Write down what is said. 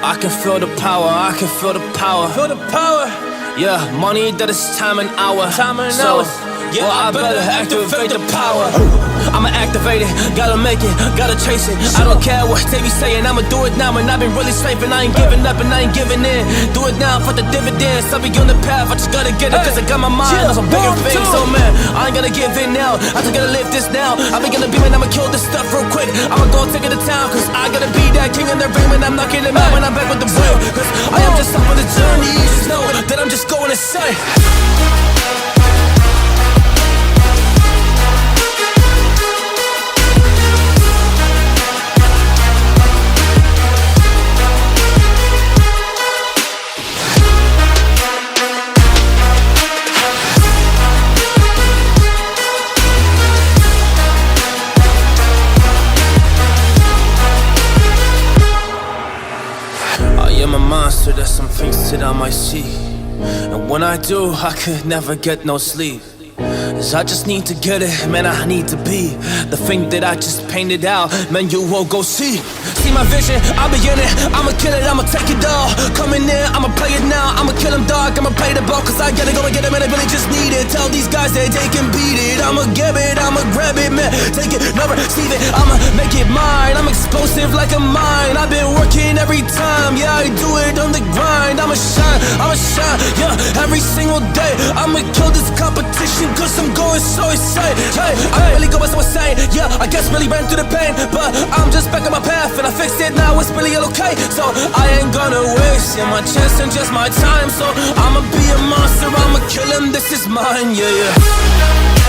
I can feel the power, I can feel the power. Feel the power. Yeah, money that is time and hour. Time and hours. Yeah, well, I better activate the power. I'ma activate it, gotta make it, gotta chase it. I don't care what they be saying, I'ma do it now. And I've been really strafing, I ain't giving up and I ain't giving in. Do it now for the dividends, I'll be on the path, I just gotta get it. Cause I got my mind on some bigger things. So man, I ain't gonna give in now, I just gotta live this now. I be gonna be man, I'ma kill this stuff real quick. I'ma go take it to town, cause I gotta be that king in the ring. When I'm knocking them out, when I'm back with the brain. Cause I am just up on the journey, you just know that I'm just going insane. I'm a monster, there's some things that I might see. And when I do, I could never get no sleep. Cause I just need to get it, man, I need to be the thing that I just painted out, man, you won't go see. See my vision, I'll be in it, I'ma kill it, I'ma take it all. Coming in, I'ma play it now, I'ma kill him dog, I'ma play the ball. Cause I gotta go and get it, man, I really just need it. Tell these guys that they can beat it. I'ma give it, I'ma grab it, man, take it, never receive it. I'ma make it mine, I'm explosive like a mine. I've been working every time, yeah, I do it on the grind. I'ma shine, yeah, every single day. I'ma kill this competition cause I'm going so insane. Hey, I really go by so insane. Yeah, I guess really ran through the pain, but I'm just back on my path and I fixed it now, it's really okay. So I ain't gonna waste my chance and just my time. So I'ma be a monster, I'ma kill him, this is mine, yeah, yeah.